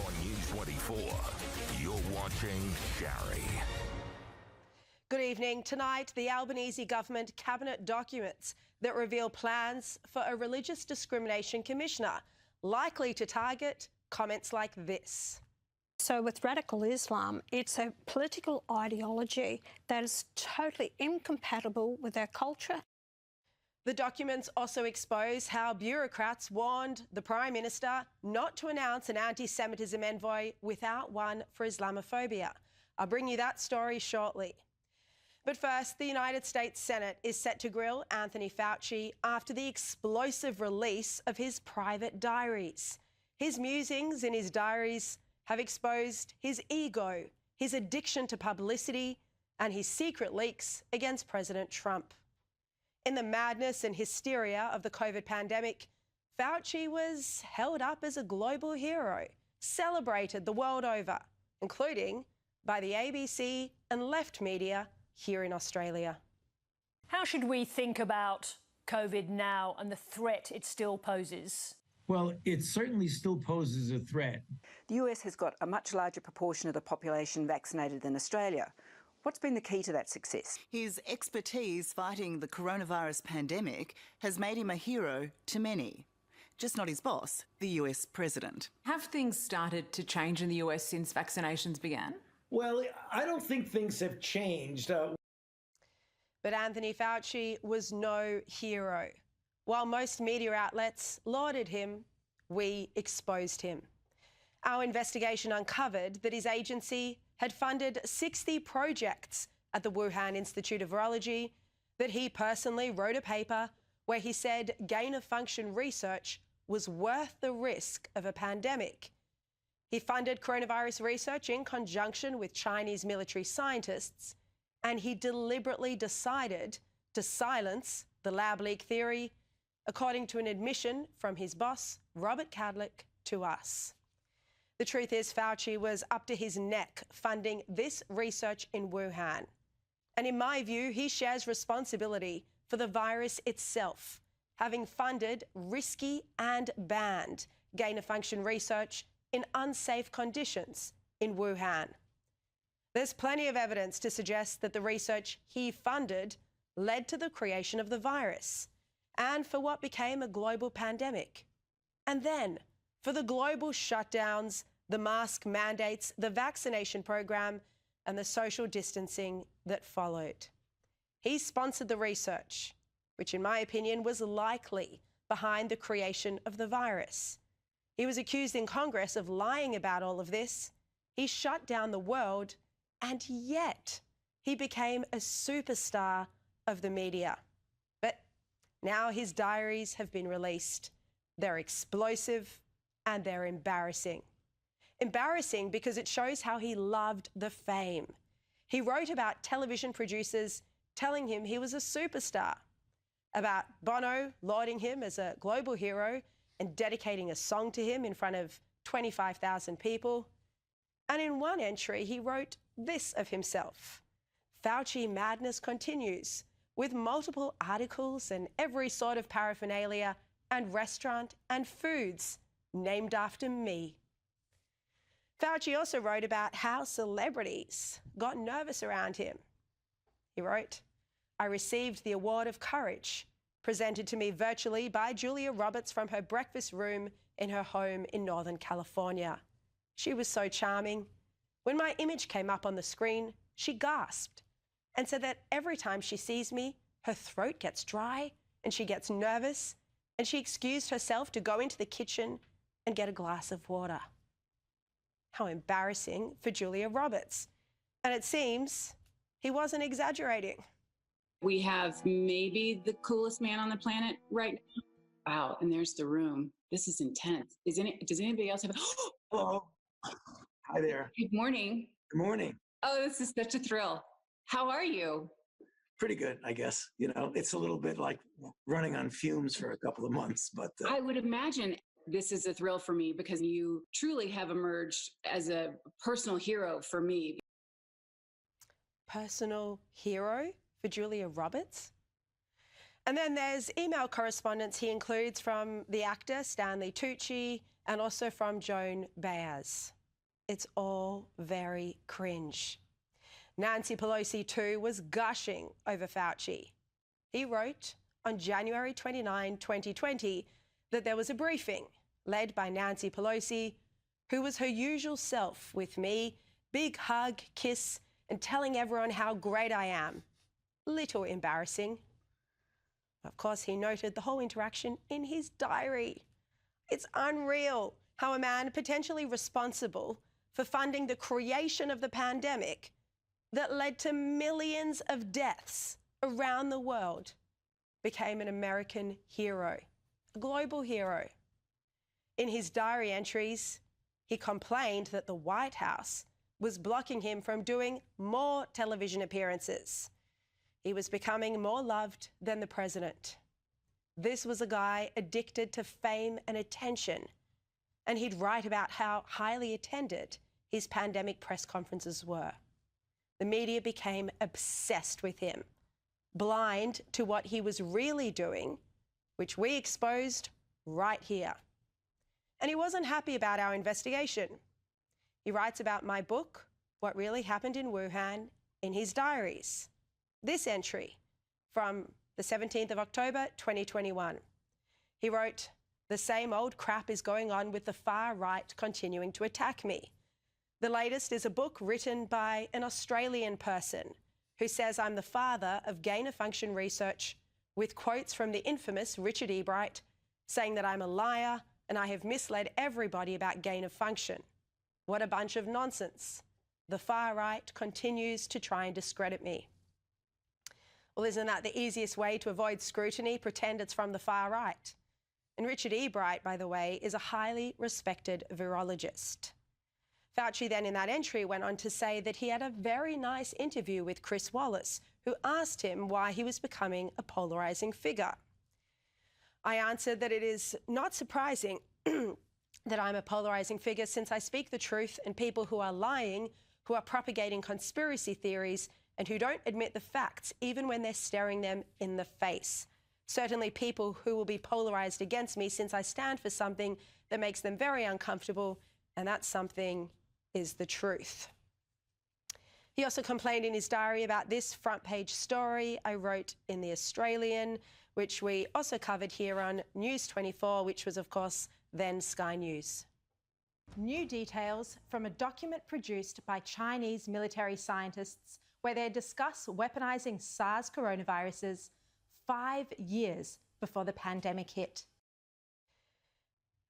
On News24, you're watching Sharri. Good evening. Tonight, the Albanese government cabinet documents that reveal plans for a religious discrimination commissioner, likely to target comments like this. So with radical Islam, it's a political ideology that is totally incompatible with our culture. The documents also expose how bureaucrats warned the Prime Minister not to announce an anti-Semitism envoy without one for Islamophobia. I'll bring you that story shortly. But first, the United States Senate is set to grill Anthony Fauci after the explosive release of his private diaries. His musings in his diaries have exposed his ego, his addiction to publicity, and his secret leaks against President Trump. In the madness and hysteria of the COVID pandemic, Fauci was held up as a global hero, celebrated the world over, including by the ABC and left media here in Australia. How should we think about COVID now and the threat it still poses? Well, it certainly still poses a threat. The US has got a much larger proportion of the population vaccinated than Australia. What's been the key to that success? His expertise fighting the coronavirus pandemic has made him a hero to many. Just not his boss, the US president. Have things started to change in the US since vaccinations began? Well, I don't think things have changed. But Anthony Fauci was no hero. While most media outlets lauded him, we exposed him. Our investigation uncovered that his agency had funded 60 projects at the Wuhan Institute of Virology, that he personally wrote a paper where he said gain-of-function research was worth the risk of a pandemic. He funded coronavirus research in conjunction with Chinese military scientists, and he deliberately decided to silence the lab leak theory, according to an admission from his boss, Robert Cadlick, to us. The truth is, Fauci was up to his neck funding this research in Wuhan. And in my view, he shares responsibility for the virus itself, having funded risky and banned gain-of-function research in unsafe conditions in Wuhan. There's plenty of evidence to suggest that the research he funded led to the creation of the virus and for what became a global pandemic. And then for the global shutdowns, the mask mandates, the vaccination program, and the social distancing that followed. He sponsored the research, which in my opinion was likely behind the creation of the virus. He was accused in Congress of lying about all of this. He shut down the world, and yet he became a superstar of the media. But now his diaries have been released. They're explosive and they're embarrassing. Embarrassing because it shows how he loved the fame. He wrote about television producers telling him he was a superstar, about Bono lauding him as a global hero and dedicating a song to him in front of 25,000 people. And in one entry, he wrote this of himself: Fauci madness continues, with multiple articles and every sort of paraphernalia and restaurant and foods named after me. Fauci also wrote about how celebrities got nervous around him. He wrote, I received the Award of Courage, presented to me virtually by Julia Roberts from her breakfast room in her home in Northern California. She was so charming. When my image came up on the screen, she gasped and said that every time she sees me, her throat gets dry and she gets nervous, and she excused herself to go into the kitchen and get a glass of water. How embarrassing for Julia Roberts. And it seems he wasn't exaggerating. We have maybe the coolest man on the planet right now. Wow, and there's the room. This is intense. Does anybody else have Hello. Hi there. Good morning. Good morning. Oh, this is such a thrill. How are you? Pretty good, I guess. You know, it's a little bit like running on fumes for a couple of months, but... I would imagine this is a thrill for me because you truly have emerged as a personal hero for me. Personal hero for Julia Roberts? And then there's email correspondence he includes from the actor Stanley Tucci and also from Joan Baez. It's all very cringe. Nancy Pelosi, too, was gushing over Fauci. He wrote on January 29, 2020, that there was a briefing led by Nancy Pelosi, who was her usual self with me, big hug, kiss, and telling everyone how great I am. Little embarrassing. Of course, he noted the whole interaction in his diary. It's unreal how a man potentially responsible for funding the creation of the pandemic that led to millions of deaths around the world became an American hero, a global hero. In his diary entries, he complained that the White House was blocking him from doing more television appearances. He was becoming more loved than the president. This was a guy addicted to fame and attention, and he'd write about how highly attended his pandemic press conferences were. The media became obsessed with him, blind to what he was really doing, which we exposed right here. And he wasn't happy about our investigation. He writes about my book, What Really Happened in Wuhan, in his diaries. This entry from the 17th of October, 2021. He wrote, "The same old crap is going on with the far right continuing to attack me. The latest is a book written by an Australian person who says I'm the father of gain-of-function research, with quotes from the infamous Richard Ebright saying that I'm a liar and I have misled everybody about gain-of-function. What a bunch of nonsense. The far right continues to try and discredit me." Well, isn't that the easiest way to avoid scrutiny? Pretend it's from the far right. And Richard Ebright, by the way, is a highly respected virologist. Fauci then in that entry went on to say that he had a very nice interview with Chris Wallace, who asked him why he was becoming a polarising figure. I answered that it is not surprising that I'm a polarising figure, since I speak the truth, and people who are lying, who are propagating conspiracy theories, and who don't admit the facts even when they're staring them in the face. Certainly people who will be polarised against me, since I stand for something that makes them very uncomfortable, and that something is the truth. He also complained in his diary about this front page story I wrote in The Australian, which we also covered here on News24, which was, of course, then Sky News. New details from a document produced by Chinese military scientists where they discuss weaponizing SARS coronaviruses 5 years before the pandemic hit.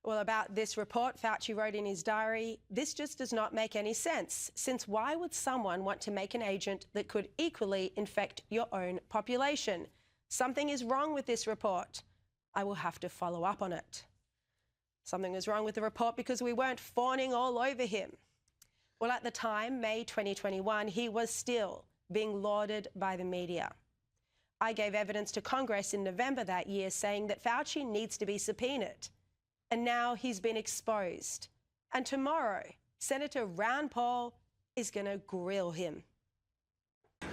Well, about this report, Fauci wrote in his diary, "This just does not make any sense, since why would someone want to make an agent that could equally infect your own population? Something is wrong with this report. I will have to follow up on it." Something was wrong with the report because we weren't fawning all over him. Well, at the time, May 2021, he was still being lauded by the media. I gave evidence to Congress in November that year saying that Fauci needs to be subpoenaed. And now he's been exposed. And tomorrow, Senator Rand Paul is going to grill him.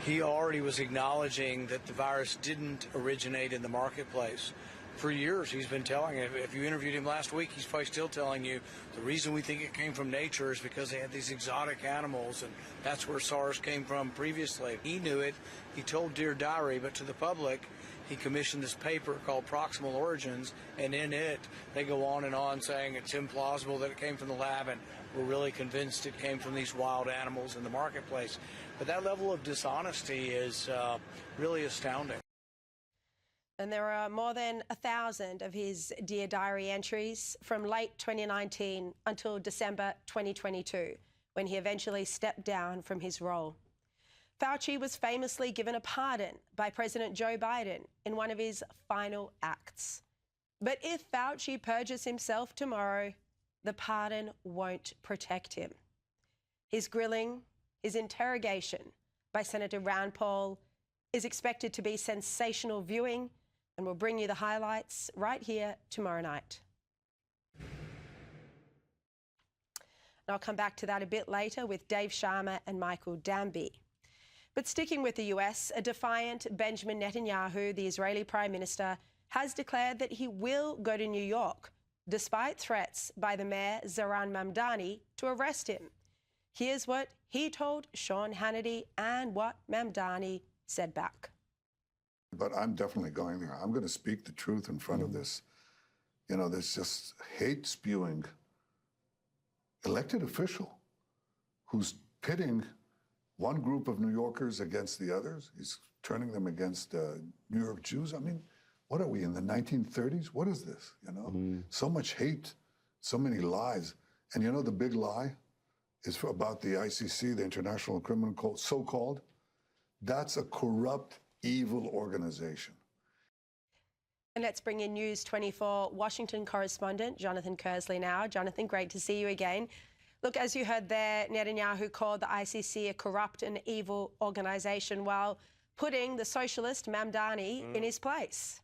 He already was acknowledging that the virus didn't originate in the marketplace. For years, he's been telling, if you interviewed him last week, he's probably still telling you the reason we think it came from nature is because they had these exotic animals, and that's where SARS came from previously. He knew it. He told Dear Diary, but to the public, he commissioned this paper called Proximal Origins, and in it, they go on saying it's implausible that it came from the lab, and we're really convinced it came from these wild animals in the marketplace. But that level of dishonesty is really astounding. And there are more than 1,000 of his Dear Diary entries from late 2019 until December 2022, when he eventually stepped down from his role. Fauci was famously given a pardon by President Joe Biden in one of his final acts. But if Fauci purges himself tomorrow, the pardon won't protect him. His grilling, his interrogation by Senator Rand Paul is expected to be sensational viewing, and we'll bring you the highlights right here tomorrow night. And I'll come back to that a bit later with Dave Sharma and Michael Danby. But sticking with the US, a defiant Benjamin Netanyahu, the Israeli Prime Minister, has declared that he will go to New York despite threats by the mayor, Zohran Mamdani, to arrest him. Here's what he told Sean Hannity and what Mamdani said back. But I'm definitely going there. I'm going to speak the truth in front of this. You know, there's just hate spewing elected official who's pitting one group of New Yorkers against the others. He's turning them against New York Jews. I mean, what are we, in the 1930s? What is this, you know? So much hate, so many lies. And you know the big lie is about the ICC, the International Criminal Court, so-called? That's a corrupt, evil organization. And let's bring in News24 Washington correspondent Jonathan Kersley now. Jonathan, great to see you again. Look, as you heard there, Netanyahu called the ICC a corrupt and evil organisation while putting the socialist Mamdani in his place.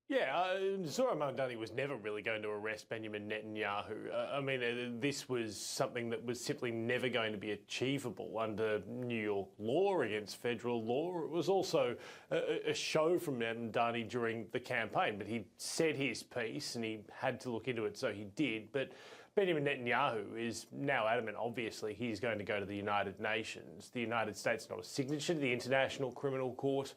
Yeah, Zohran Mamdani was never really going to arrest Benjamin Netanyahu. I mean, this was something that was simply never going to be achievable under New York law against federal law. It was also a show from Mamdani during the campaign, but he said his piece and he had to look into it, so he did. But Benjamin Netanyahu is now adamant, obviously, he's going to go to the United Nations. The United States is not a signature to the International Criminal Court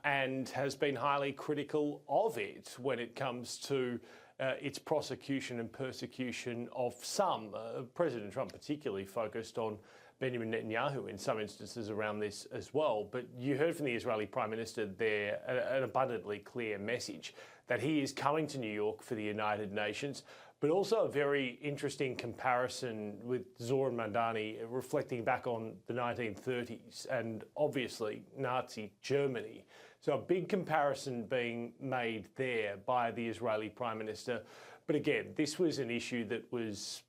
and has been highly critical of it when it comes to its prosecution and persecution of some. President Trump particularly focused on Benjamin Netanyahu in some instances around this as well. But you heard from the Israeli Prime Minister there an abundantly clear message that he is coming to New York for the United Nations, but also a very interesting comparison with Zohran Mamdani reflecting back on the 1930s and obviously Nazi Germany. So a big comparison being made there by the Israeli Prime Minister. But again, this was an issue that was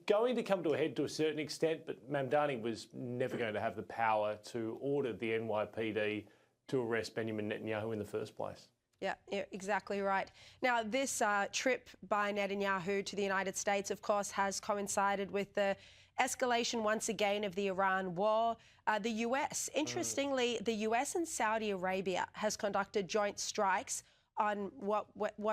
going to come to a head to a certain extent, but Mamdani was never going to have the power to order the NYPD to arrest Benjamin Netanyahu in the first place. Yeah, you're exactly right. Now, this trip by Netanyahu to the United States, of course, has coincided with the escalation once again of the Iran war. The US, interestingly, the US and Saudi Arabia has conducted joint strikes on what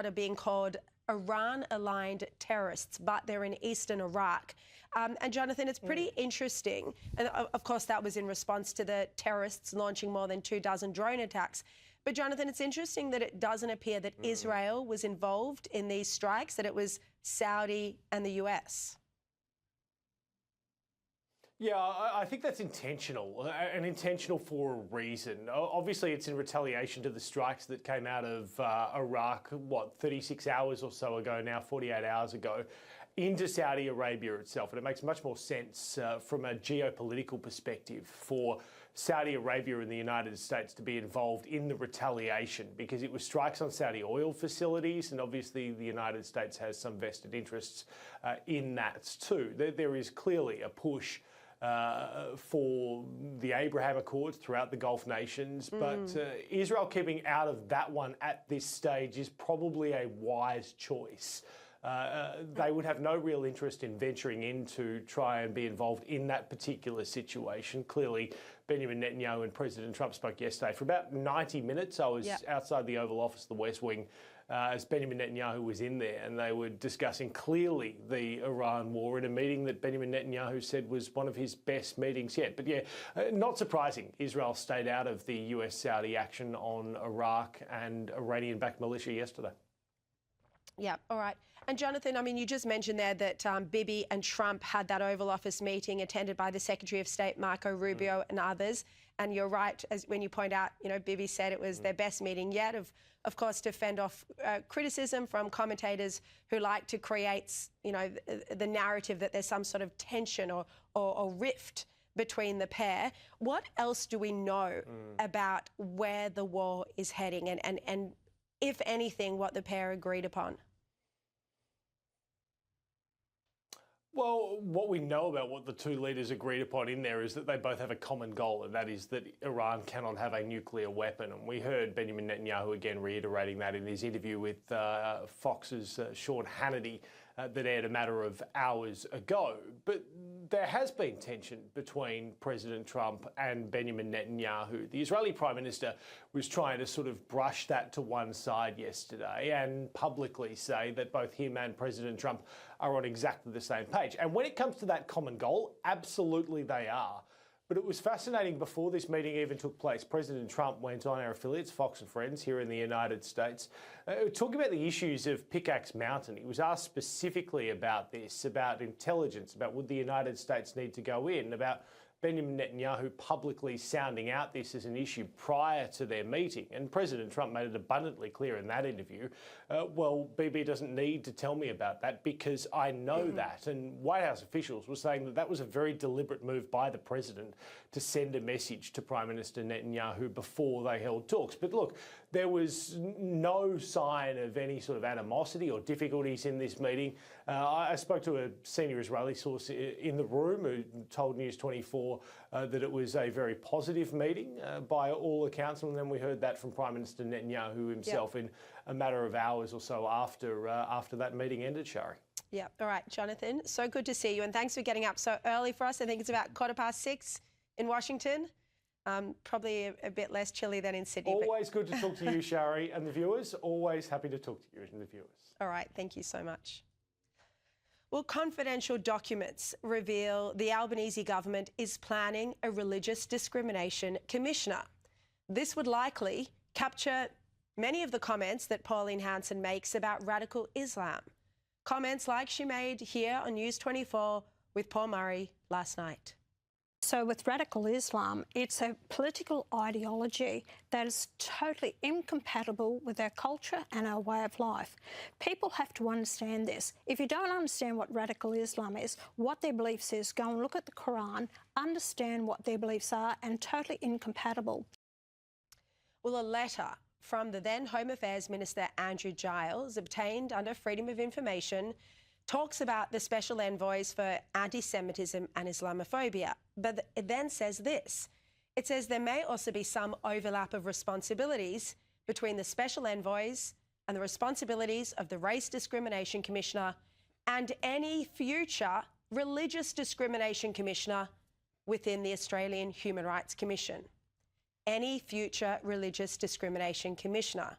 are being called Iran-aligned terrorists, but they're in eastern Iraq. And Jonathan, it's pretty interesting. And of course, that was in response to the terrorists launching more than 24 drone attacks. But Jonathan, it's interesting that it doesn't appear that Israel was involved in these strikes, that it was Saudi and the US. Yeah, I think that's intentional, and intentional for a reason. Obviously, it's in retaliation to the strikes that came out of Iraq, 36 hours or so ago now, 48 hours ago, into Saudi Arabia itself. And it makes much more sense from a geopolitical perspective for Saudi Arabia and the United States to be involved in the retaliation, because it was strikes on Saudi oil facilities, and obviously the United States has some vested interests in that too. There is clearly a push for the Abraham Accords throughout the Gulf nations, but Israel keeping out of that one at this stage is probably a wise choice. They would have no real interest in venturing in to try and be involved in that particular situation. Clearly, Benjamin Netanyahu and President Trump spoke yesterday for about 90 minutes. I was outside the Oval Office, the West Wing, as Benjamin Netanyahu was in there, and they were discussing clearly the Iran war in a meeting that Benjamin Netanyahu said was one of his best meetings yet. But yeah, not surprising, Israel stayed out of the US-Saudi action on Iraq and Iranian-backed militia yesterday. Yeah, all right. And Jonathan, I mean, you just mentioned there that Bibi and Trump had that Oval Office meeting attended by the Secretary of State, Marco Rubio, and others. And you're right, as when you point out, you know, Bibi said it was their best meeting yet, of course, to fend off criticism from commentators who like to create, you know, the narrative that there's some sort of tension or rift between the pair. What else do we know about where the war is heading and if anything, what the pair agreed upon? Well, what we know about what the two leaders agreed upon in there is that they both have a common goal, and that is that Iran cannot have a nuclear weapon. And we heard Benjamin Netanyahu again reiterating that in his interview with Fox's Sean Hannity that aired a matter of hours ago. But there has been tension between President Trump and Benjamin Netanyahu. The Israeli Prime Minister was trying to sort of brush that to one side yesterday and publicly say that both him and President Trump are on exactly the same page. And when it comes to that common goal, absolutely they are. But it was fascinating before this meeting even took place. President Trump went on our affiliates, Fox and Friends, here in the United States, talking about the issues of Pickaxe Mountain. He was asked specifically about this, about intelligence, about would the United States need to go in, about Benjamin Netanyahu publicly sounding out this as an issue prior to their meeting. And President Trump made it abundantly clear in that interview, well, BB doesn't need to tell me about that because I know that. And White House officials were saying that that was a very deliberate move by the president to send a message to Prime Minister Netanyahu before they held talks. But look, there was no sign of any sort of animosity or difficulties in this meeting. I spoke to a senior Israeli source in the room who told News24 that it was a very positive meeting by all accounts, and then we heard that from Prime Minister Netanyahu himself in a matter of hours or so after that meeting ended, Sharri. Yeah, all right, Jonathan, so good to see you, and thanks for getting up so early for us. I think it's about 6:15 in Washington. Probably a bit less chilly than in Sydney. Always good to talk to you, Sharri, and the viewers. Always happy to talk to you and the viewers. All right, thank you so much. Well, confidential documents reveal the Albanese government is planning a religious discrimination commissioner. This would likely capture many of the comments that Pauline Hanson makes about radical Islam. Comments like she made here on News24 with Paul Murray last night. So with radical Islam, it's a political ideology that is totally incompatible with our culture and our way of life. People have to understand this. If you don't understand what radical Islam is, what their beliefs is, go and look at the Quran, understand what their beliefs are, and totally incompatible. Well, a letter from the then Home Affairs Minister Andrew Giles, obtained under Freedom of Information, talks about the special envoys for anti-Semitism and Islamophobia. But it then says this. It says there may also be some overlap of responsibilities between the special envoys and the responsibilities of the Race Discrimination Commissioner and any future religious discrimination commissioner within the Australian Human Rights Commission. Any future religious discrimination commissioner.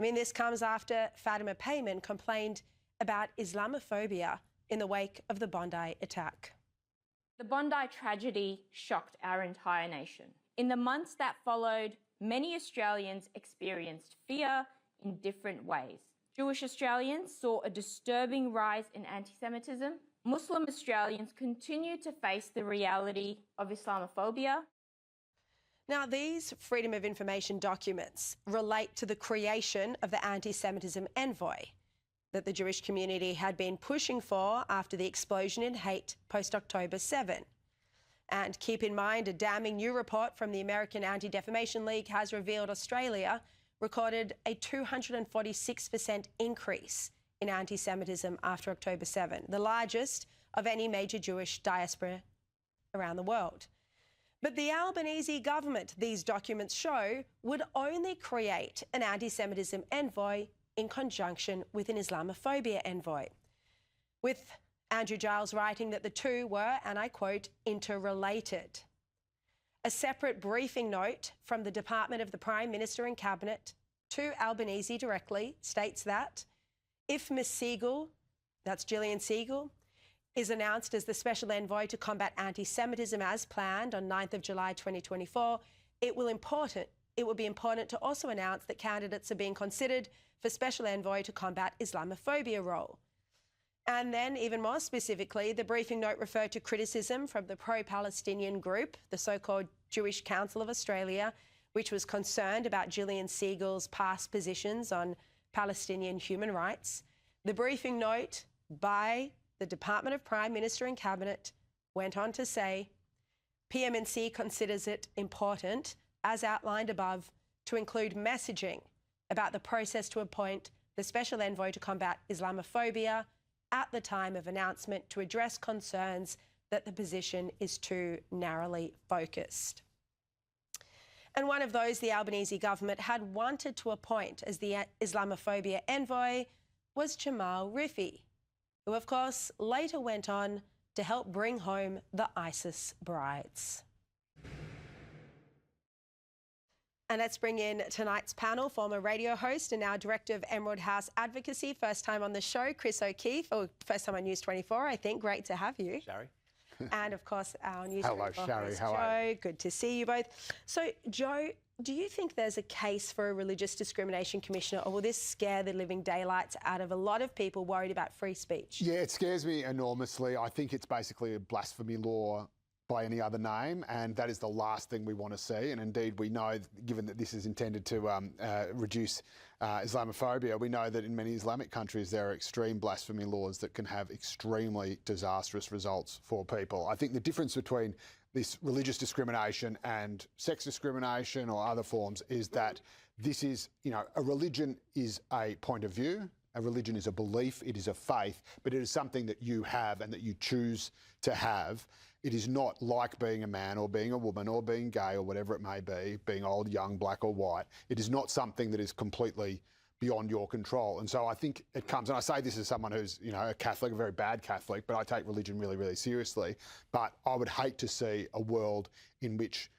I mean, this comes after Fatima Payman complained about Islamophobia in the wake of the Bondi attack. The Bondi tragedy shocked our entire nation. In the months that followed, many Australians experienced fear in different ways. Jewish Australians saw a disturbing rise in anti-Semitism. Muslim Australians continue to face the reality of Islamophobia. Now, these Freedom of Information documents relate to the creation of the anti-Semitism envoy that the Jewish community had been pushing for after the explosion in hate post-October 7. And keep in mind, a damning new report from the American Anti-Defamation League has revealed Australia recorded a 246% increase in anti-Semitism after October 7, the largest of any major Jewish diaspora around the world. But the Albanese government, these documents show, would only create an anti-Semitism envoy in conjunction with an Islamophobia envoy, with Andrew Giles writing that the two were, and I quote, interrelated. A separate briefing note from the Department of the Prime Minister and Cabinet to Albanese directly states that if Ms Siegel, that's Gillian Siegel, is announced as the Special Envoy to combat anti-Semitism as planned on 9th of July 2024, it will be important to also announce that candidates are being considered for Special Envoy to combat Islamophobia role. And then, even more specifically, the briefing note referred to criticism from the pro-Palestinian group, the so-called Jewish Council of Australia, which was concerned about Gillian Siegel's past positions on Palestinian human rights. The briefing note by the Department of Prime Minister and Cabinet went on to say, PMNC considers it important, as outlined above, to include messaging about the process to appoint the Special Envoy to combat Islamophobia at the time of announcement to address concerns that the position is too narrowly focused. And one of those the Albanese government had wanted to appoint as the Islamophobia envoy was Jamal Rifi, who of course later went on to help bring home the ISIS brides. And let's bring in tonight's panel, former radio host and now Director of Emerald House Advocacy, first time on the show, Chris O'Keefe, or first time on News24, I think. Great to have you. Sharri. And, of course, our News24 Hello, Sharri. host, How are you? Joe. Good to see you both. So, Joe, do you think there's a case for a religious discrimination commissioner, or will this scare the living daylights out of a lot of people worried about free speech? Yeah, it scares me enormously. I think it's basically a blasphemy law by any other name, and that is the last thing we want to see. And indeed, we know, given that this is intended to reduce Islamophobia, we know that in many Islamic countries there are extreme blasphemy laws that can have extremely disastrous results for people. I think the difference between this religious discrimination and sex discrimination or other forms is that this is, a religion is a point of view. A religion is a belief, it is a faith, but it is something that you have and that you choose to have. It is not like being a man or being a woman or being gay or whatever it may be, being old, young, black or white. It is not something that is completely beyond your control. And so I think it comes, and I say this as someone who's, a Catholic, a very bad Catholic, but I take religion really, really seriously. But I would hate to see a world in which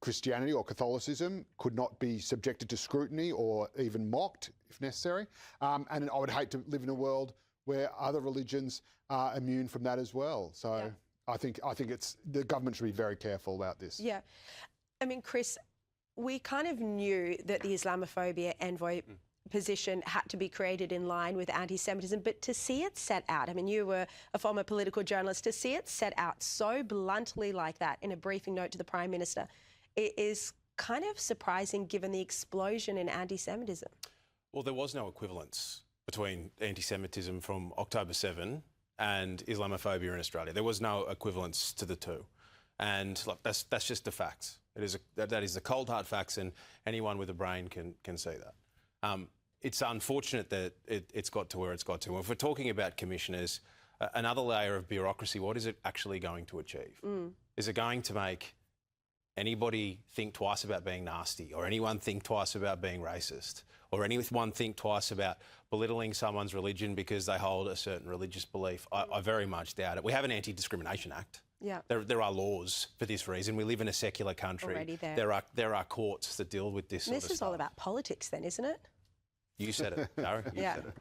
Christianity or Catholicism could not be subjected to scrutiny or even mocked if necessary. And I would hate to live in a world where other religions are immune from that as well. So yeah. I think it's the government should be very careful about this. Yeah. I mean, Chris, we kind of knew that the Islamophobia envoy position had to be created in line with anti-Semitism, but to see it set out, I mean, you were a former political journalist, to see it set out so bluntly like that in a briefing note to the Prime Minister, it is kind of surprising given the explosion in anti-Semitism. Well, there was no equivalence between anti-Semitism from October 7 and Islamophobia in Australia. There was no equivalence to the two. And look, that's just the facts. That is the cold hard facts, and anyone with a brain can see that. It's unfortunate that it's got to where it's got to. And if we're talking about commissioners, another layer of bureaucracy, what is it actually going to achieve? Is it going to make anybody think twice about being nasty, or anyone think twice about being racist, or anyone think twice about belittling someone's religion because they hold a certain religious belief? I very much doubt it. We have an Anti-Discrimination Act. Yeah. There are laws for this reason. We live in a secular country. Already there. There are courts that deal with this sort of stuff. This is all about politics then, isn't it? You said it, Sharri.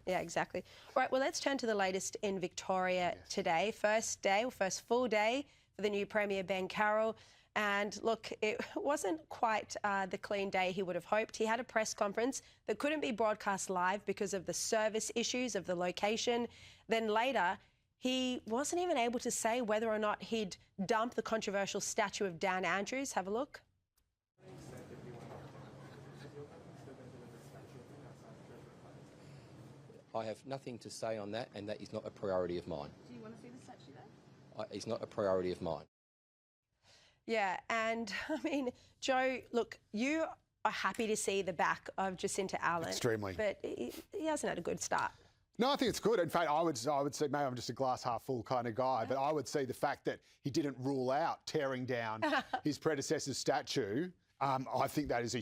Yeah, exactly. All right, well, let's turn to the latest in Victoria today. First full day for the new Premier, Ben Carroll. And look, it wasn't quite the clean day he would have hoped. He had a press conference that couldn't be broadcast live because of the service issues of the location. Then later, he wasn't even able to say whether or not he'd dump the controversial statue of Dan Andrews. Have a look. I have nothing to say on that, and that is not a priority of mine. Do you want to see the statue though? It's not a priority of mine. Yeah, and I mean, Joe, look, you are happy to see the back of Jacinta Allen. Extremely. But he hasn't had a good start. No, I think it's good. In fact, I would say, maybe I'm just a glass half full kind of guy, but I would see the fact that he didn't rule out tearing down his predecessor's statue. I think that is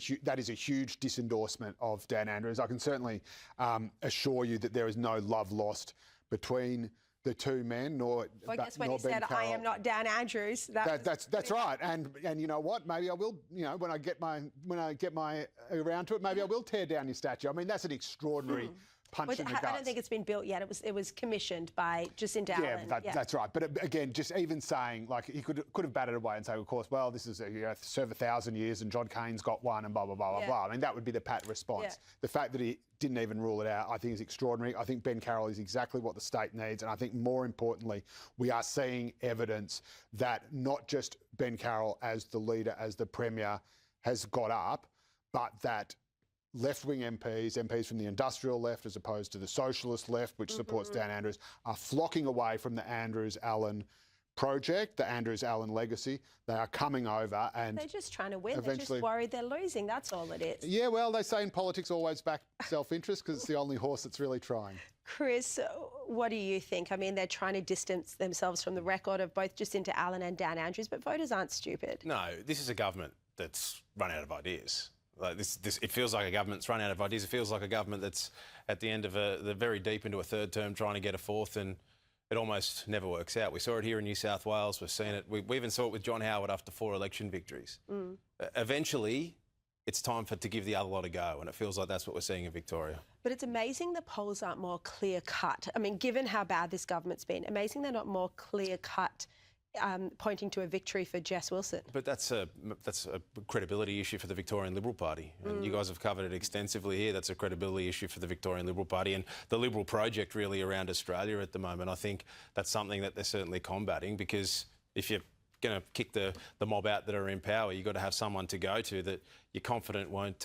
a huge disendorsement of Dan Andrews. I can certainly assure you that there is no love lost between the two men, well, I guess when he said, "I am not Dan Andrews," that's right. And you know what? Maybe I will. When I get my around to it, maybe I will tear down your statue. I mean, that's an extraordinary. Punch in the guts. I don't think it's been built yet. It was commissioned by Jacinta Allen. That's right. But again, just even saying, like, he could have batted away and say, of course, well, this is serve 1,000 years and John Cain's got one and blah, blah, blah, blah, blah. I mean, that would be the pat response. Yeah. The fact that he didn't even rule it out, I think is extraordinary. I think Ben Carroll is exactly what the state needs. And I think more importantly, we are seeing evidence that not just Ben Carroll as the leader, as the Premier has got up, but that left-wing MPs from the industrial left as opposed to the socialist left, which supports Dan Andrews, are flocking away from the Andrews-Allen project, the Andrews-Allen legacy. They are coming over and they're just trying to win. They're just worried they're losing. That's all it is. Yeah, well, they say in politics always back self-interest because it's the only horse that's really trying. Chris, what do you think? I mean, they're trying to distance themselves from the record of both Jacinta Allen and Dan Andrews, but voters aren't stupid. No, this is a government that's run out of ideas. Like it feels like a government's run out of ideas. It feels like a government that's at the end of they're very deep into a third term trying to get a fourth, and it almost never works out. We saw it here in New South Wales. We've seen it. We even saw it with John Howard after 4 election victories. Eventually, it's time to give the other lot a go, and it feels like that's what we're seeing in Victoria. But it's amazing the polls aren't more clear-cut. I mean, given how bad this government's been, amazing they're not more clear-cut, pointing to a victory for Jess Wilson. But that's a credibility issue for the Victorian Liberal Party, and you guys have covered it extensively here. That's a credibility issue for the Victorian Liberal Party and the Liberal project really around Australia at the moment. I think that's something that they're certainly combating, because if you're going to kick the mob out that are in power, you've got to have someone to go to that you're confident won't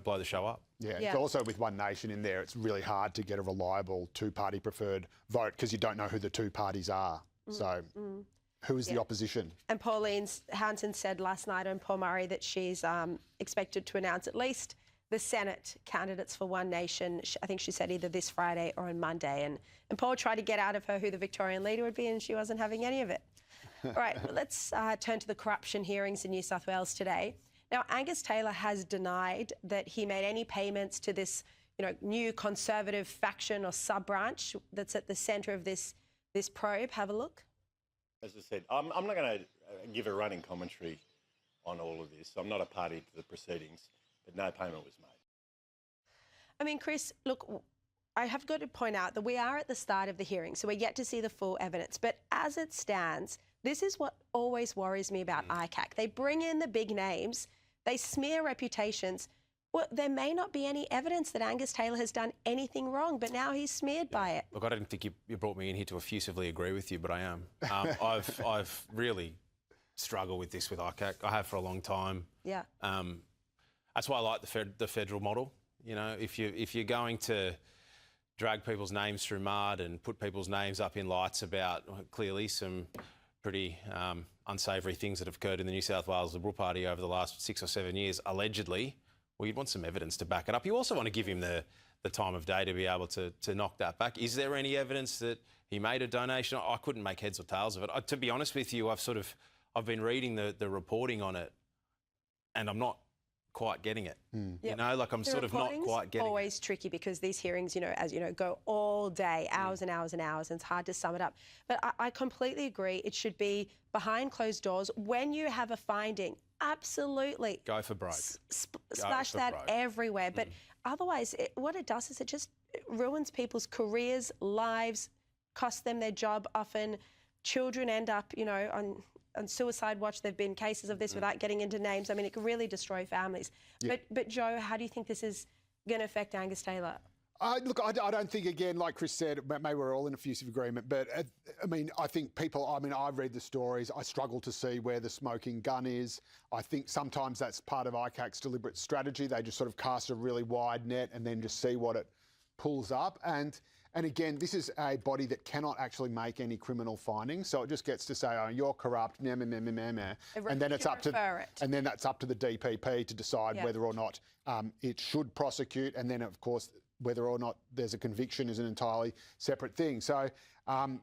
blow the show up. Yeah, it's also with One Nation in there, it's really hard to get a reliable two-party preferred vote because you don't know who the two parties are. So who is the opposition? And Pauline Hanson said last night on Paul Murray that she's expected to announce at least the Senate candidates for One Nation. I think she said either this Friday or on Monday. And Paul tried to get out of her who the Victorian leader would be, and she wasn't having any of it. All right, let's turn to the corruption hearings in New South Wales today. Now, Angus Taylor has denied that he made any payments to this, new Conservative faction or sub-branch that's at the centre of this probe. Have a look. As I said, I'm not going to give a running commentary on all of this. I'm not a party to the proceedings, but no payment was made. I mean, Chris, look, I have got to point out that we are at the start of the hearing, so we're yet to see the full evidence. But as it stands, this is what always worries me about ICAC. They bring in the big names, they smear reputations. Well, there may not be any evidence that Angus Taylor has done anything wrong, but now he's smeared by it. Look, I didn't think you brought me in here to effusively agree with you, but I am. I've really struggled with this with ICAC. I have for a long time. Yeah. That's why I like the federal model. If you're going to drag people's names through mud and put people's names up in lights about clearly some pretty unsavoury things that have occurred in the New South Wales Liberal Party over the last 6 or 7 years, allegedly, well, you'd want some evidence to back it up. You also want to give him the time of day to be able to knock that back. Is there any evidence that he made a donation? I couldn't make heads or tails of it. To be honest with you, I've been reading the reporting on it, and I'm not quite getting it. Yep. I'm sort of not quite getting it. Always tricky because these hearings, as you know, go all day, hours and hours and hours, and it's hard to sum it up. But I completely agree. It should be behind closed doors. When you have a finding, absolutely. Go for broke. Splash that everywhere. But otherwise, what it does is it just ruins people's careers, lives, costs them their job often. Children end up, on suicide watch. There have been cases of this without getting into names. I mean, it can really destroy families. Yeah. But Joe, how do you think this is going to affect Angus Taylor? Look, I don't think, again, like Chris said, maybe we're all in effusive agreement, but I think I read the stories. I struggle to see where the smoking gun is. I think sometimes that's part of ICAC's deliberate strategy. They just sort of cast a really wide net and then just see what it pulls up. And again, this is a body that cannot actually make any criminal findings, so it just gets to say, "Oh, you're corrupt," and then it's up to and then that's up to the DPP to decide whether or not it should prosecute, and then of course whether or not there's a conviction is an entirely separate thing. So I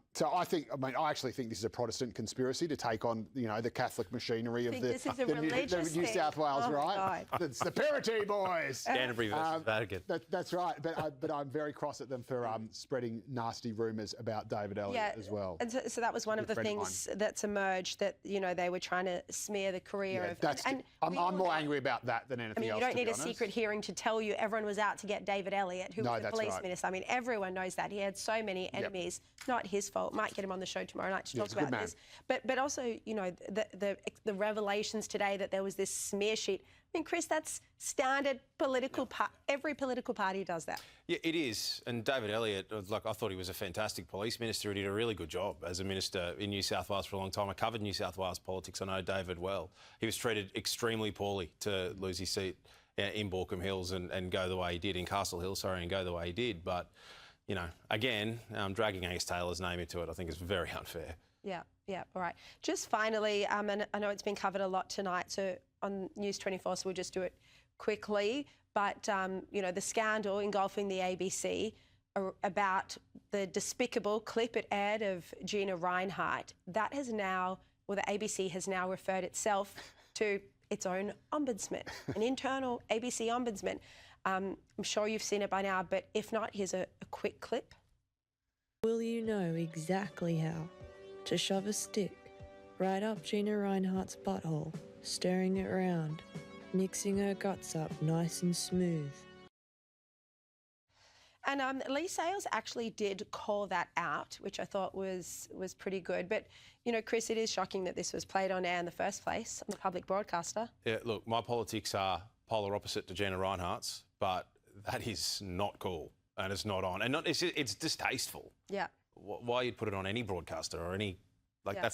actually think this is a Protestant conspiracy to take on, the Catholic machinery of the New South Wales, right? It's the Purity boys. Canterbury versus Vatican. That's right. But I'm very cross at them for spreading nasty rumours about David Elliott as well. And so that was one of the things that's emerged, that they were trying to smear the career of. I'm more angry about that than anything else. You don't need a secret hearing to tell you everyone was out to get David Elliott, who was the police minister. I mean, everyone knows that. He had so many enemies. Not his fault. Might get him on the show tomorrow night to talk about this. But also, the revelations today that there was this smear sheet. I mean, Chris, that's standard political. Every political party does that. Yeah, it is. And David Elliott, I thought he was a fantastic police minister. He did a really good job as a minister in New South Wales for a long time. I covered New South Wales politics. I know David well. He was treated extremely poorly to lose his seat in Baulkham Hills and go the way he did, in Castle Hill, and go the way he did. But again, dragging Angus Taylor's name into it, I think is very unfair. Yeah. All right. Just finally, and I know it's been covered a lot tonight, so on News24, so we'll just do it quickly. But, the scandal engulfing the ABC about the despicable clip it aired of Gina Rinehart, that has now, the ABC has now referred itself to its own ombudsman, an internal ABC ombudsman. I'm sure you've seen it by now, but if not, here's a quick clip. Will you know exactly how to shove a stick right up Gina Rinehart's butthole, stirring it round, mixing her guts up nice and smooth? And Lee Sales actually did call that out, which I thought was pretty good. But, you know, Chris, it is shocking that this was played on air in the first place, on the public broadcaster. Yeah, look, my politics are polar opposite to Gina Rinehart's, but that is not cool and it's not on. And it's distasteful. Yeah. Why you'd put it on any broadcaster or any... Like, yeah.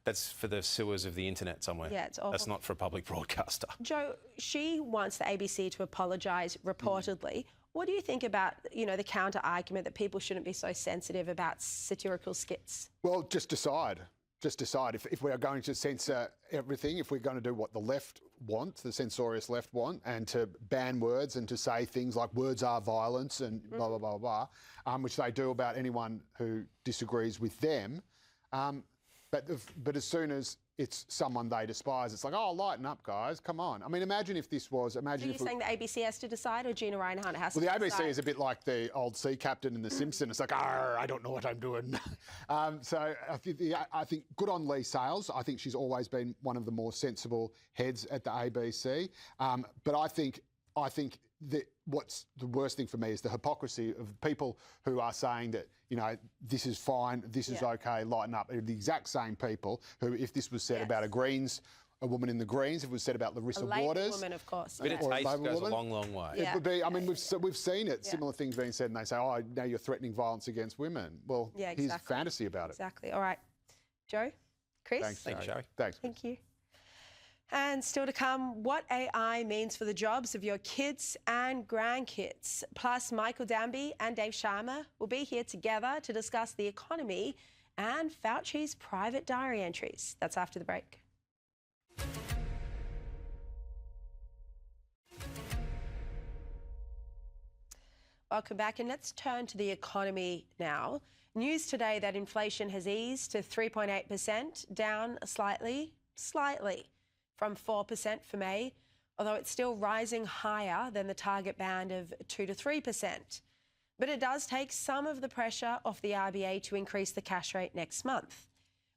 That's for the sewers of the internet somewhere. Yeah, it's awful. That's not for a public broadcaster. Joe, she wants the ABC to apologise reportedly. What do you think about, you know, the counter-argument that people shouldn't be so sensitive about satirical skits? Well, just decide. Just decide. If we are going to censor everything, if we're going to do what the left want, the censorious left want, and to ban words and to say things like words are violence and blah, blah, blah, blah, which they do about anyone who disagrees with them. But as soon as it's someone they despise, it's like, oh, lighten up, guys, come on. I mean, imagine if this was... Are you saying the ABC has to decide or Gina Rinehart has to decide? Well, the ABC decide? is a bit like the old sea captain in The Simpsons. It's like, I don't know what I'm doing. So I think good on Lee Sales. I think she's always been one of the more sensible heads at the ABC. But I think that what's the worst thing for me is the hypocrisy of people who are saying that, you know, this is fine, this is okay, lighten up. The exact same people who, if this was said about a woman in the Greens, if it was said about Larissa Waters... A woman, of course. A bit of taste goes a long, long way. It would be, I mean, we've seen it, similar things being said, and they say, oh, now you're threatening violence against women. Well, here's fantasy about it. Exactly. All right. Joe? Chris? Thanks, Thank you, Sharri. Thanks. Thank you. And still to come, what AI means for the jobs of your kids and grandkids. Plus, Michael Danby and Dave Sharma will be here together to discuss the economy and Fauci's private diary entries. That's after the break. Welcome back, and let's turn to the economy now. News today that inflation has eased to 3.8%, down slightly from 4% for May, although it's still rising higher than the target band of 2 to 3%. But it does take some of the pressure off the RBA to increase the cash rate next month.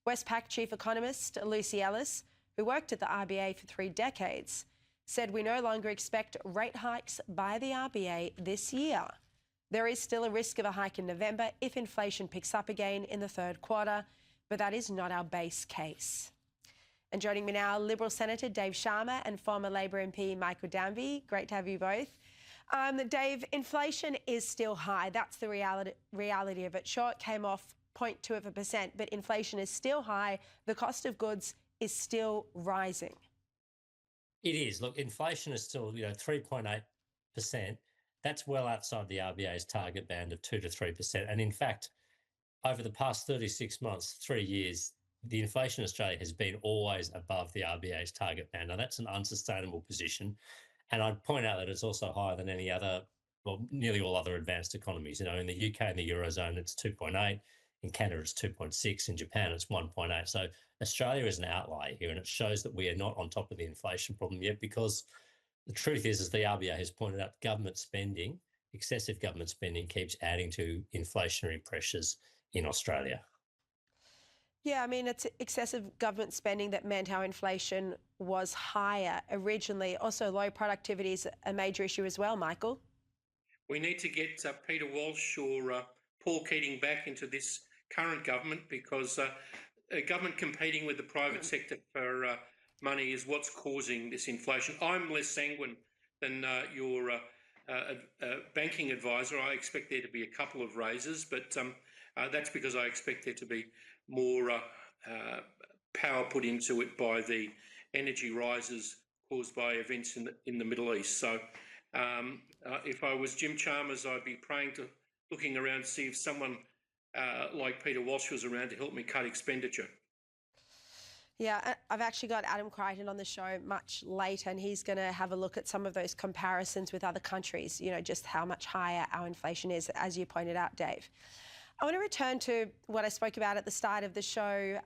Westpac chief economist Lucy Ellis, who worked at the RBA for 3 decades, said we no longer expect rate hikes by the RBA this year. There is still a risk of a hike in November if inflation picks up again in the third quarter, but that is not our base case. And joining me now, Liberal Senator Dave Sharma and former Labor MP Michael Danby. Great to have you both. Dave, inflation is still high. That's the reality of it. Sure, it came off 0.2%, but inflation is still high. The cost of goods is still rising. It is. Look, inflation is still, 3.8%. That's well outside the RBA's target band of 2 to 3%. And in fact, over the past 36 months, 3 years, the inflation in Australia has been always above the RBA's target band. Now, that's an unsustainable position. And I'd point out that it's also higher than any other, well, nearly all other advanced economies. In the UK and the Eurozone, it's 2.8. In Canada, it's 2.6. In Japan, it's 1.8. So Australia is an outlier here, and it shows that we are not on top of the inflation problem yet, because the truth is, as the RBA has pointed out, government spending, excessive government spending, keeps adding to inflationary pressures in Australia. Yeah, I mean, it's excessive government spending that meant our inflation was higher originally. Also, low productivity is a major issue as well, Michael. We need to get Peter Walsh or Paul Keating back into this current government, because a government competing with the private sector for money is what's causing this inflation. I'm less sanguine than your banking advisor. I expect there to be a couple of raises, but that's because I expect there to be more power put into it by the energy rises caused by events in the Middle East. So if I was Jim Chalmers, I'd be looking around to see if someone like Peter Walsh was around to help me cut expenditure. Yeah, I've actually got Adam Crichton on the show much later, and he's going to have a look at some of those comparisons with other countries, just how much higher our inflation is, as you pointed out, Dave. I want to return to what I spoke about at the start of the show,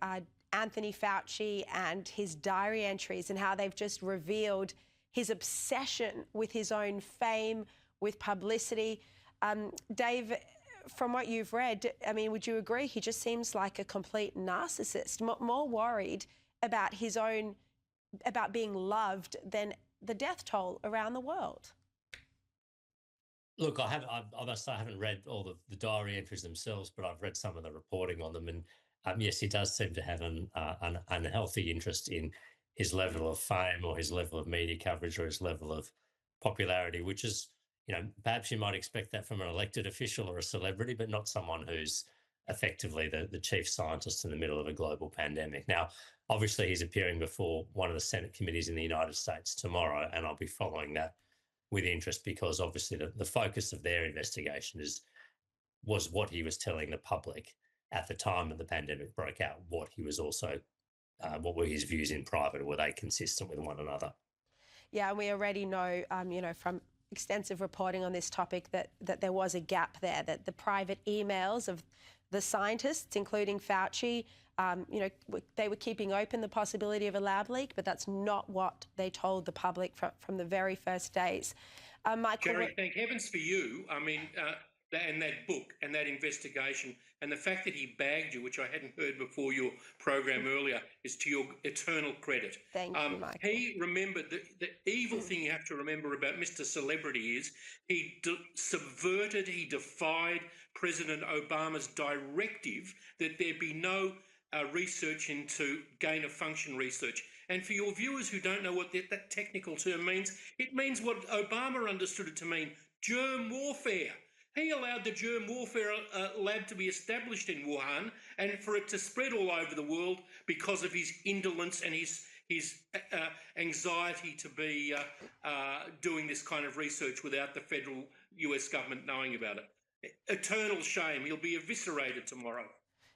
Anthony Fauci and his diary entries, and how they've just revealed his obsession with his own fame, with publicity. Dave, from what you've read, I mean, would you agree he just seems like a complete narcissist, more worried about his own, about being loved than the death toll around the world? Look, I must say I haven't read all the diary entries themselves, but I've read some of the reporting on them. And yes, he does seem to have an unhealthy interest in his level of fame or his level of media coverage or his level of popularity, which is, perhaps you might expect that from an elected official or a celebrity, but not someone who's effectively the chief scientist in the middle of a global pandemic. Now, obviously, he's appearing before one of the Senate committees in the United States tomorrow, and I'll be following that with interest because obviously the focus of their investigation was what he was telling the public at the time that the pandemic broke out, what he was also, what were his views in private, were they consistent with one another? Yeah, and we already know, from extensive reporting on this topic that there was a gap there, that the private emails of the scientists, including Fauci, they were keeping open the possibility of a lab leak, but that's not what they told the public from the very first days. Michael, Sharri, thank heavens for you. I mean, and that book and that investigation and the fact that he bagged you, which I hadn't heard before your program earlier, is to your eternal credit. Thank you, Michael. He remembered the evil thing you have to remember about Mr. Celebrity is he subverted, he defied President Obama's directive that there be no research into gain-of-function research. And for your viewers who don't know what that technical term means, it means what Obama understood it to mean, germ warfare. He allowed the germ warfare lab to be established in Wuhan and for it to spread all over the world because of his indolence and his anxiety to be doing this kind of research without the federal US government knowing about it. Eternal shame. He'll be eviscerated tomorrow.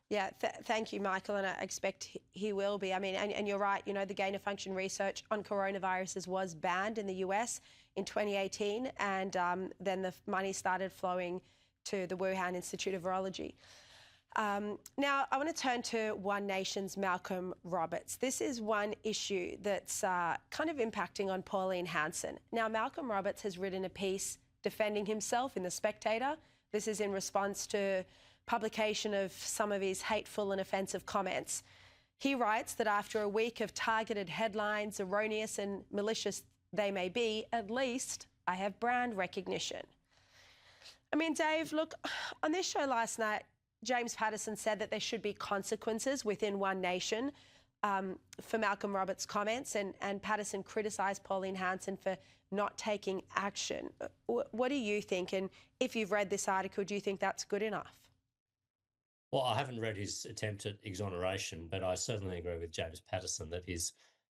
Yeah, thank you, Michael, and I expect he will be. I mean, and you're right, the gain-of-function research on coronaviruses was banned in the US in 2018, and then the money started flowing to the Wuhan Institute of Virology. Now, I want to turn to One Nation's Malcolm Roberts. This is one issue that's kind of impacting on Pauline Hanson. Now, Malcolm Roberts has written a piece defending himself in The Spectator. This is in response to publication of some of his hateful and offensive comments. He writes that after a week of targeted headlines, erroneous and malicious they may be, at least I have brand recognition. I mean, Dave, look, on this show last night, James Patterson said that there should be consequences within One Nation for Malcolm Roberts' comments, and Patterson criticised Pauline Hanson for not taking action. What do you think? And if you've read this article, do you think that's good enough? Well, I haven't read his attempt at exoneration, but I certainly agree with James Patterson that his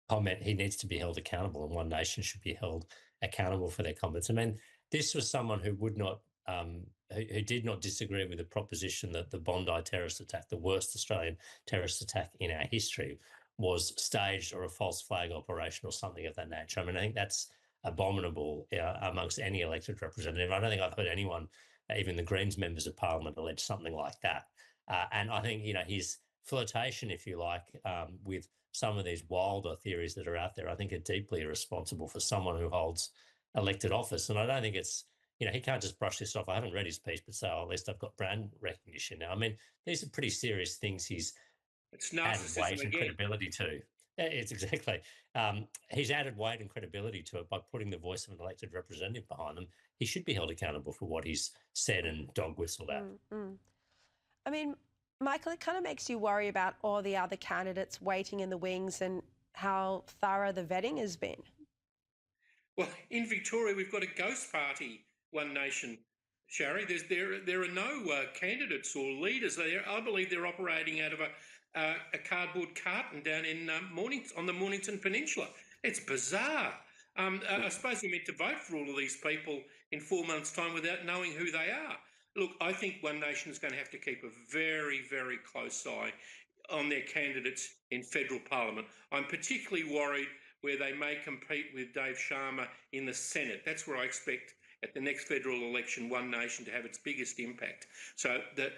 comment, he needs to be held accountable and One Nation should be held accountable for their comments. I mean, this was someone who would not, who did not disagree with the proposition that the Bondi terrorist attack, the worst Australian terrorist attack in our history, was staged or a false flag operation or something of that nature. I mean, I think that's abominable amongst any elected representative. I don't think I've heard anyone, even the Greens members of Parliament, allege something like that. And I think, his flirtation, if you like, with some of these wilder theories that are out there, I think are deeply irresponsible for someone who holds elected office. And I don't think it's, he can't just brush this off. I haven't read his piece, but say, at least I've got brand recognition now. I mean, these are pretty serious things he's added weight and credibility to. It's exactly. He's added weight and credibility to it by putting the voice of an elected representative behind them. He should be held accountable for what he's said and dog whistled at. I mean, Michael, it kind of makes you worry about all the other candidates waiting in the wings and how thorough the vetting has been. Well, in Victoria, we've got a ghost party, One Nation, Sharri. There are no candidates or leaders. I believe they're operating out of a cardboard carton down in on the Mornington Peninsula. It's bizarre. I suppose we're meant to vote for all of these people in 4 months' time without knowing who they are. Look, I think One Nation is going to have to keep a very, very close eye on their candidates in federal parliament. I'm particularly worried where they may compete with Dave Sharma in the Senate. That's where I expect at the next federal election One Nation to have its biggest impact. So the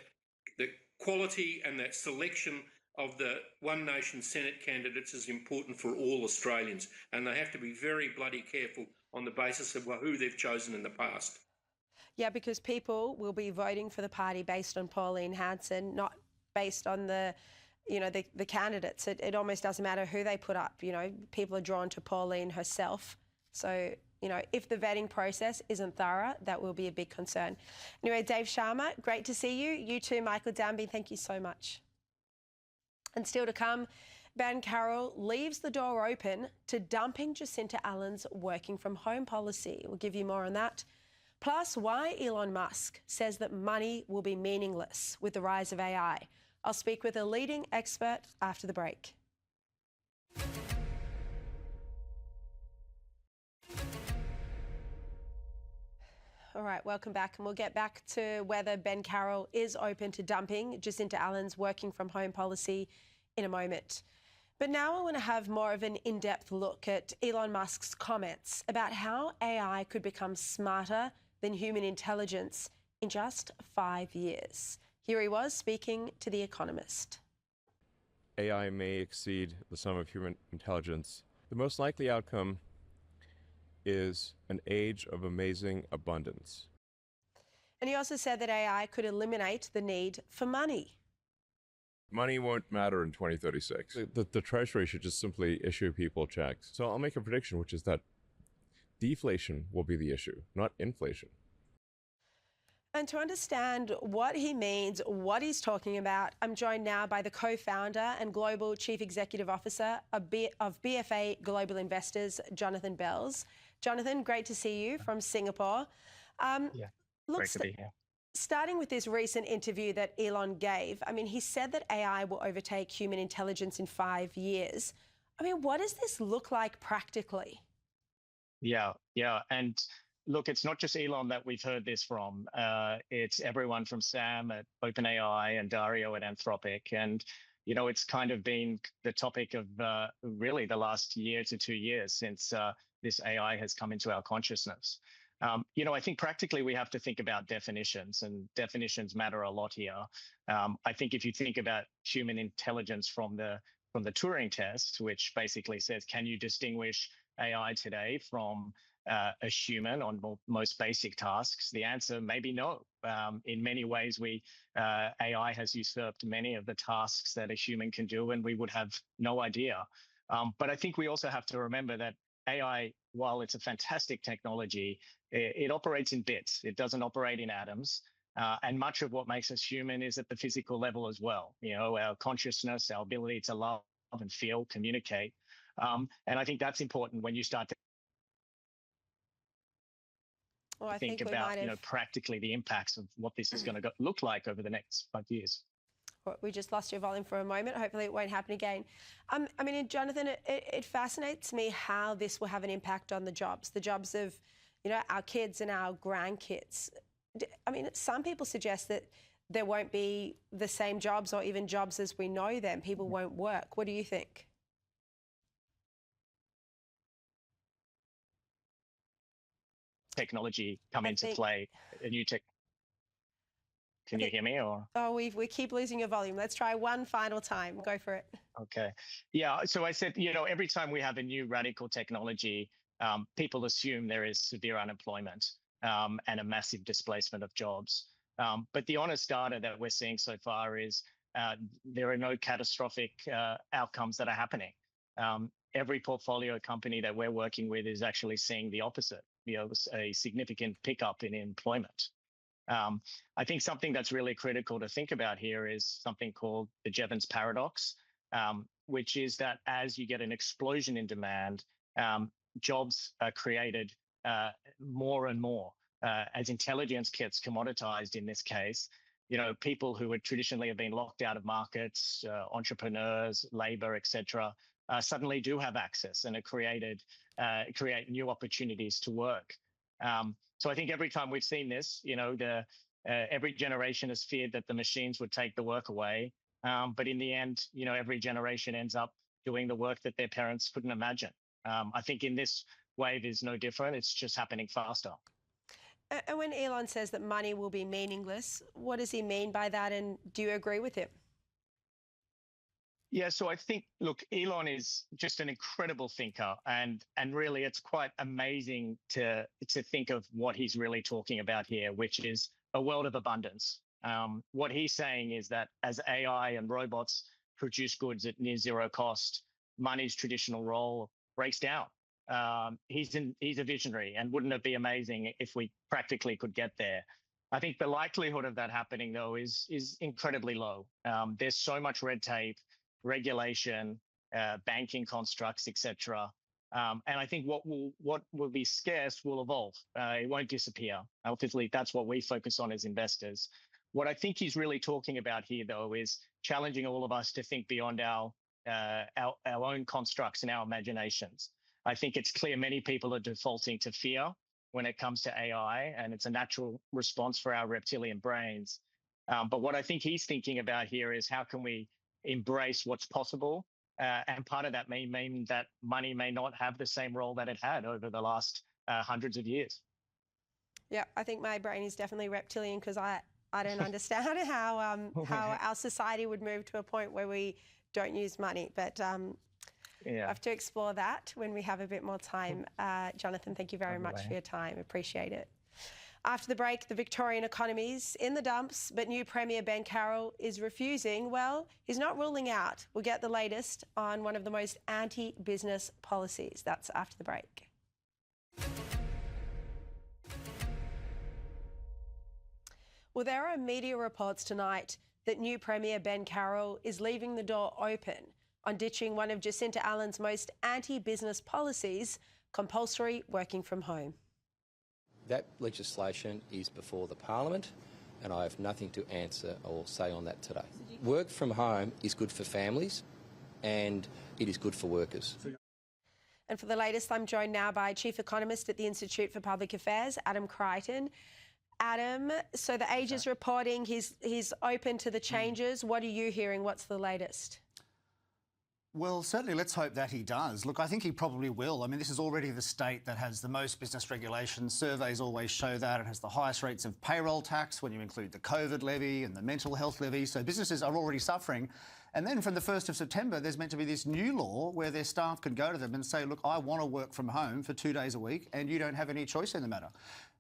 quality and that selection of the One Nation Senate candidates is important for all Australians, and they have to be very bloody careful on the basis of who they've chosen in the past. Yeah, because people will be voting for the party based on Pauline Hanson, not based on the candidates. It almost doesn't matter who they put up. People are drawn to Pauline herself. So, if the vetting process isn't thorough, that will be a big concern. Anyway, Dave Sharma, great to see you. You too, Michael Danby, thank you so much. And still to come, Ben Carroll leaves the door open to dumping Jacinta Allen's working from home policy. We'll give you more on that. Plus, why Elon Musk says that money will be meaningless with the rise of AI. I'll speak with a leading expert after the break. All right, welcome back. And we'll get back to whether Ben Carroll is open to dumping Jacinta Allen's working from home policy in a moment. But now I want to have more of an in-depth look at Elon Musk's comments about how AI could become smarter than human intelligence in just 5 years. Here he was speaking to The Economist. AI may exceed the sum of human intelligence. The most likely outcome is an age of amazing abundance. And he also said that AI could eliminate the need for money. Money won't matter in 2036. The Treasury should just simply issue people checks. So I'll make a prediction, which is that deflation will be the issue, not inflation. And to understand what he means, what he's talking about, I'm joined now by the co-founder and Global Chief Executive Officer of BFA Global Investors, Jonathan Bells. Jonathan, great to see you from Singapore. Great to be here. Starting with this recent interview that Elon gave, he said that AI will overtake human intelligence in 5 years. What does this look like practically? Yeah. And look, it's not just Elon that we've heard this from. It's everyone from Sam at OpenAI and Dario at Anthropic. And, it's kind of been the topic of really the last year to 2 years since this AI has come into our consciousness. I think practically we have to think about definitions, and definitions matter a lot here. I think if you think about human intelligence from the Turing test, which basically says, can you distinguish AI today from a human on most basic tasks? The answer may be no. In many ways, AI has usurped many of the tasks that a human can do, and we would have no idea. But I think we also have to remember that AI, while it's a fantastic technology, it operates in bits. It doesn't operate in atoms. And much of what makes us human is at the physical level as well. Our consciousness, our ability to love and feel, communicate. And I think that's important when you start to think about, practically the impacts of what this is going to look like over the next 5 years. We just lost your volume for a moment. Hopefully it won't happen again. Jonathan, it fascinates me how this will have an impact on the jobs of, our kids and our grandkids. Some people suggest that there won't be the same jobs or even jobs as we know them. People won't work. What do you think? Technology come into play, a new tech. Can you hear me or? Oh, we keep losing your volume. Let's try one final time. Go for it. Okay. Yeah. So I said, every time we have a new radical technology, people assume there is severe unemployment and a massive displacement of jobs. But the honest data that we're seeing so far is there are no catastrophic outcomes that are happening. Every portfolio company that we're working with is actually seeing the opposite, a significant pickup in employment. I think something that's really critical to think about here is something called the Jevons paradox, which is that as you get an explosion in demand, jobs are created more and more. As intelligence gets commoditized in this case, people who would traditionally have been locked out of markets, entrepreneurs, labor, etc., suddenly do have access and are create new opportunities to work. So I think every time we've seen this, every generation has feared that the machines would take the work away. But in the end, every generation ends up doing the work that their parents couldn't imagine. I think in this wave is no different. It's just happening faster. And when Elon says that money will be meaningless, what does he mean by that? And do you agree with him? Yeah, so I think, look, Elon is just an incredible thinker, and really it's quite amazing to think of what he's really talking about here, which is a world of abundance. What he's saying is that as AI and robots produce goods at near zero cost, money's traditional role breaks down. He's a visionary, and wouldn't it be amazing if we practically could get there? I think the likelihood of that happening, though, is incredibly low. There's so much red tape, regulation, banking constructs, etc. And I think what will be scarce will evolve. It won't disappear. Ultimately, that's what we focus on as investors. What I think he's really talking about here, though, is challenging all of us to think beyond our own constructs and our imaginations. I think it's clear many people are defaulting to fear when it comes to AI, and it's a natural response for our reptilian brains. But what I think he's thinking about here is how can we embrace what's possible, and part of that may mean that money may not have the same role that it had over the last hundreds of years. Yeah, I think my brain is definitely reptilian because I don't understand how our society would move to a point where we don't use money. But I have to explore that when we have a bit more time. Jonathan, thank you very much for your time. Appreciate it. After the break, the Victorian economy's in the dumps, but new Premier Ben Carroll is refusing. Well, he's not ruling out. We'll get the latest on one of the most anti-business policies. That's after the break. Well, there are media reports tonight that new Premier Ben Carroll is leaving the door open on ditching one of Jacinta Allen's most anti-business policies, compulsory working from home. That legislation is before the Parliament, and I have nothing to answer or say on that today. Work from home is good for families, and it is good for workers. And for the latest, I'm joined now by Chief Economist at the Institute for Public Affairs, Adam Crichton. Adam, so the Age is reporting he's open to the changes. What are you hearing? What's the latest? Well, certainly let's hope that he does. Look, I think he probably will. I mean, this is already the state that has the most business regulations. Surveys always show that. It has the highest rates of payroll tax when you include the COVID levy and the mental health levy. So businesses are already suffering. And then from the 1st of September, there's meant to be this new law where their staff can go to them and say, look, I want to work from home for 2 days a week and you don't have any choice in the matter.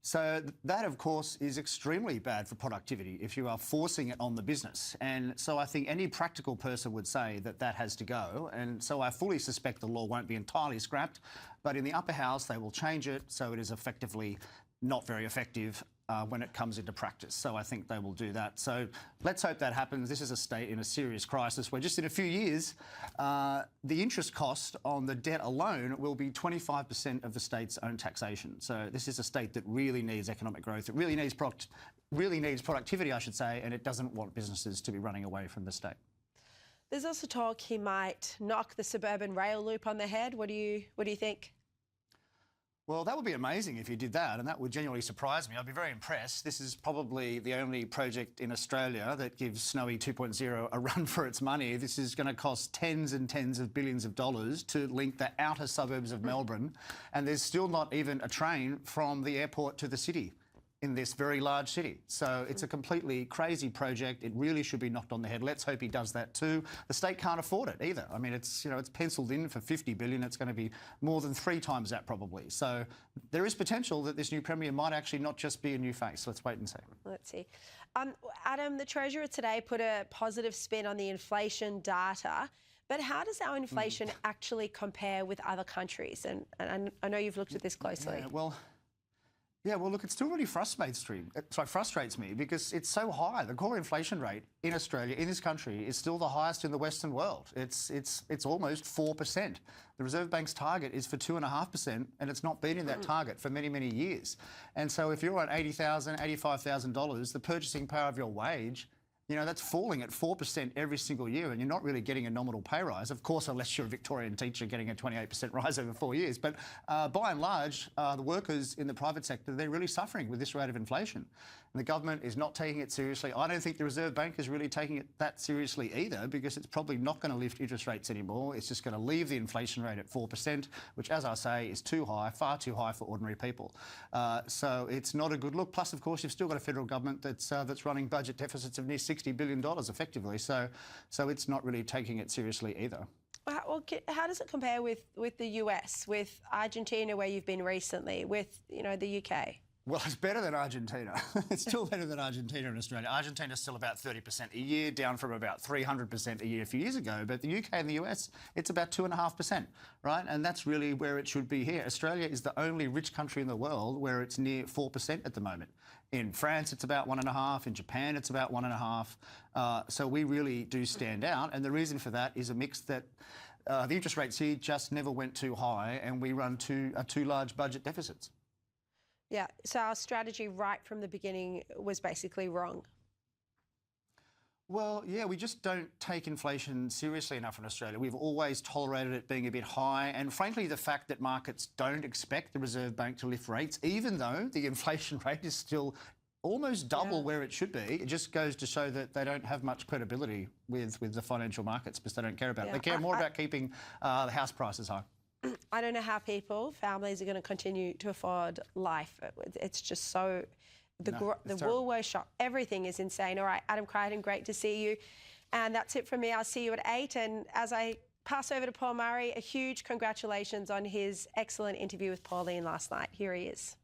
So that, of course, is extremely bad for productivity if you are forcing it on the business. And so I think any practical person would say that that has to go. And so I fully suspect the law won't be entirely scrapped, but in the upper house, they will change it so it is effectively not very effective when it comes into practice. So I think they will do that. So let's hope that happens. This is a state in a serious crisis where just in a few years, the interest cost on the debt alone will be 25% of the state's own taxation. So this is a state that really needs economic growth. It really needs productivity, I should say, and it doesn't want businesses to be running away from the state. There's also talk he might knock the suburban rail loop on the head. What do you think? Well, that would be amazing if you did that, and that would genuinely surprise me. I'd be very impressed. This is probably the only project in Australia that gives Snowy 2.0 a run for its money. This is going to cost tens and tens of billions of dollars to link the outer suburbs of Melbourne, and there's still not even a train from the airport to the city in this very large city. So it's a completely crazy project. It really should be knocked on the head. Let's hope he does that too. The state can't afford it either. I mean, it's penciled in for 50 billion. It's going to be more than 3 times that probably. So there is potential that this new Premier might actually not just be a new face. Let's wait and see. Let's see. Adam, the Treasurer today put a positive spin on the inflation data. But how does our inflation actually compare with other countries? And I know you've looked at this closely. Yeah, well, look, it still really frustrates me because it's so high. The core inflation rate in Australia, in this country, is still the highest in the Western world. It's almost 4%. The Reserve Bank's target is for 2.5%, and it's not been in that target for many, many years. And so if you're on $80,000, $85,000, the purchasing power of your wage, that's falling at 4% every single year, and you're not really getting a nominal pay rise. Of course, unless you're a Victorian teacher getting a 28% rise over 4 years. But by and large, the workers in the private sector, they're really suffering with this rate of inflation. and the government is not taking it seriously. I don't think the Reserve Bank is really taking it that seriously either, because it's probably not going to lift interest rates anymore. It's just going to leave the inflation rate at 4%, which, as I say, is too high, far too high for ordinary people. So it's not a good look. Plus, of course, you've still got a federal government that's running budget deficits of near $60 billion effectively. So it's not really taking it seriously either. Well, how does it compare with the US, with Argentina, where you've been recently, with the UK? Well, it's better than Argentina. It's still better than Argentina and Australia. Argentina's still about 30% a year, down from about 300% a year a few years ago. But the UK and the US, it's about 2.5%, right? And that's really where it should be here. Australia is the only rich country in the world where it's near 4% at the moment. In France, it's about 1.5%. In Japan, it's about 1.5%. So we really do stand out. And the reason for that is a mix that the interest rates here just never went too high, and we run too large budget deficits. Yeah, so our strategy right from the beginning was basically wrong. Well, yeah, we just don't take inflation seriously enough in Australia. We've always tolerated it being a bit high, and frankly, the fact that markets don't expect the Reserve Bank to lift rates, even though the inflation rate is still almost double where it should be, it just goes to show that they don't have much credibility with the financial markets, because they don't care about it. They care more about keeping the house prices high. I don't know how families are going to continue to afford life. It's just so... The Woolworths shop, everything is insane. All right, Adam Crichton, great to see you. And that's it from me. I'll see you at 8. And as I pass over to Paul Murray, a huge congratulations on his excellent interview with Pauline last night. Here he is.